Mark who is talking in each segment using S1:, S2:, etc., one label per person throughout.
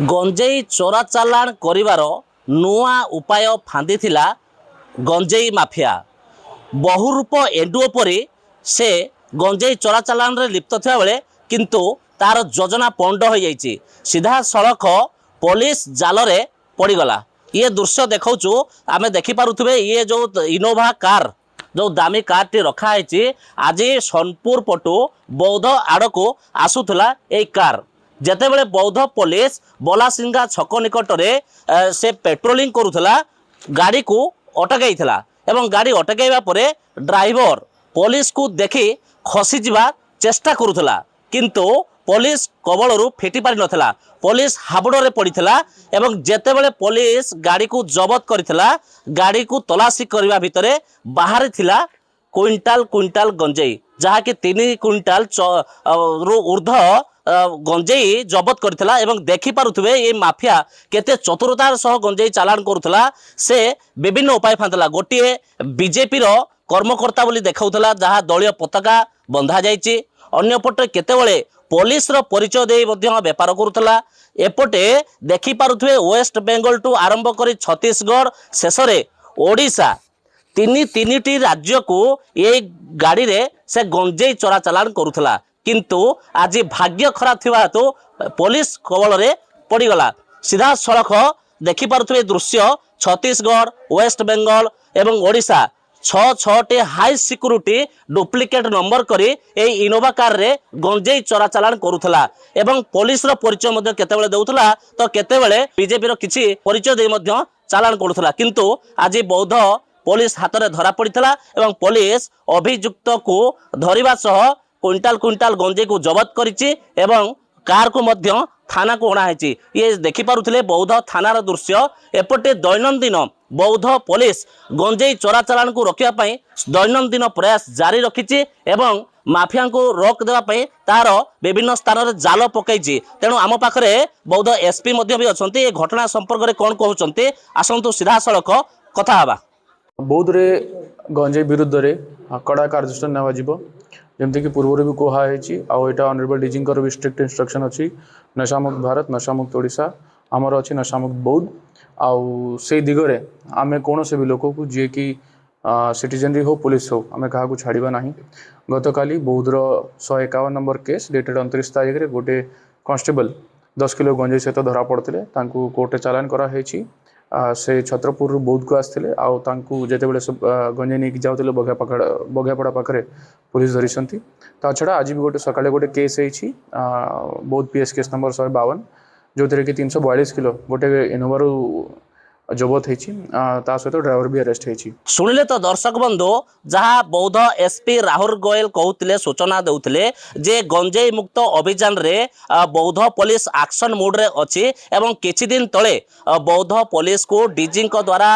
S1: गंजेई चोरा चालाण करिवार नुआ उपाय फांदी गंजेई माफिया बहुरूप एंडुओ परी से गंजेई चोरा चालाण रे लिप्त थिबा बेले किंतु तार योजना पंड हो जाइए सीधा सड़क पुलिस जाल रे पड़गला। ये दृश्य देखु आम देखिपे ये जो इनोवा कार जो दामी कार टी रखाई आज सोनपुर पटु बौद्ध आड़ को आसूला ये कार जेतेबेले बौद्ध पुलिस बलासिंगा छक निकट में से पेट्रोलिंग करुला गाड़ी को अटकईला एवं गाड़ी अटकईवा परे ड्राइवर पुलिस को देखी खसी जा चेष्टा करुला किंतु पुलिस कबलरू फिटी पारि नथिला। पुलिस हाबुड़े पड़ता एवं जेतेबेले पुलिस गाड़ी को जबत करथिला गाड़ी को तलाशी करने भितर बाहर थिला क्विंटाल क्विंटाल गंजेई जहाँकि 3 क्विंटाल ऊर्ध गंजेई जबत करथिला एवं देखि पारुथिबे ये माफिया केते चतुरतार सह गंजेई चालान करुथिला। से विभिन्न उपाय फांदला गोटे बीजेपी रो कर्मकर्ता बोली देखाउथला जहाँ दलीय पताका बंधा जाइछि अन्यपटे केतेबेले पुलिस रो परिचय दे बेपार करुला। एपटे देखि पारुथिबे वेस्ट बेंगल टू आरंभ करी छत्तीसगढ़ शेष में ओडिशा तीन राज्य को ये गाड़ी रे से गंजेई चोरा चालान करुला किंतु आज भाग्य खराब थिबा हेतु पुलिस कबल रे पड़गला। सीधा सड़क देखि पारुथिबे दृश्य छत्तीसगढ़ वेस्ट बेंगल एवं Odisha 6 high security duplicate number करी ए इनोवा कार रे गंजेई चोरा चालान करुला एवं पुलिस रो परिचय मध्य केतेबेले देउथला तो केतेबेले बीजेपी रो किछि परिचय दे मध्य चालान करुला किंतु आज बौद्ध पुलिस हाथ में धरा पड़ता एवं पुलिस अभियुक्त को धरिबा सह क्विंटाल क्विंटाल गंजेई को जबत करिछि एवं कार को मध्य थाना को अणाई। ये देखिपे बौद्ध थानार दृश्य एपटे दैनंदिन बौद्ध पुलिस गंजेई चोरा चालान को रखापी दैनंदिन प्रयास जारी रखी एवं माफिया को रोक देवाई तार विभिन्न स्थान में जाल पकई। तेणु आम पाखे बौद्ध एसपी भी अच्छा घटना संपर्क में कौन कहते आसतु सीधा सड़क कथा हवा।
S2: बौद्ध रे गंजेई विरुद्ध रे कड़ा कार्यानुष्ठान नेवाजिबो जमती कि पूर्व भी कहुई आईटा ऑनरेबल डीजी भी स्ट्रिक्ट इंस्ट्रक्शन अच्छी नशामुक्त भारत नशामुक्त ओडिशा आमर अच्छी नशामुक्त बौद्ध आउ से दिगरे आम कौन से भी लोक को जी कि सिटीजनरी हो पुलिस हो आम क्या छाड़ा ना। गत काली बौद्धर 151 नंबर केस डेटेड 29 तारीख में गोटे कन्स्टेबल 10 किलो गंजेई सहित धरा पड़ते कोर्टे चालान कराई। से छत्रपुर बौद्ध को आसते आतेबे गंजेई नहीं जाते बघियापड़ा पाखे पुलिस धरी छड़ा आज भी गोटे सकाଳେ गोटे केस है बौद्ध पीएस केस नंबर 152 जो थे कि 342 किलो गोटे इनोवा जबत होता सहित ड्राइवर भी अरेस्ट होती।
S1: शुणिले तो दर्शक बंधु जहाँ बौद्ध एसपी राहुल गोयल कहते सूचना देउथिले जे गंजेई मुक्त अभियान रे बौद्ध पुलिस एक्शन मोड रे अछि एवं किछि दिन तले बौद्ध पुलिस को डीजी द्वारा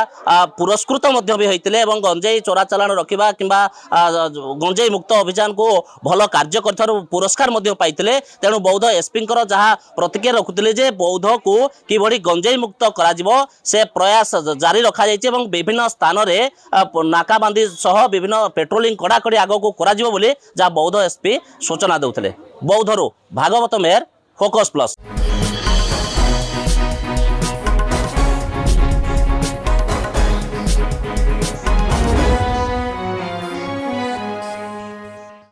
S1: पुरस्कृत मध्य भी होइतिले एवं गंजेई चोरा चालान रखिबा किंबा गंजेई मुक्त अभियान को भल कार्य करथारु पुरस्कार मध्य पाइतिले। तेणु बौद्ध एसपी प्रतिक्रिया रखुतिले जे बौद्ध को किबड़ी गंजेई मुक्त करा जिवो से प्रयास जारी रखा जाइए विभिन्न स्थान में नाकाबंदी सह विभिन्न पेट्रोलिंग कड़ाकड़ी आग को करा जिवो बोली जहाँ बौद्ध एसपी सूचना देउथिले। बौद्धरू भागवत मेहर फोकस प्लस।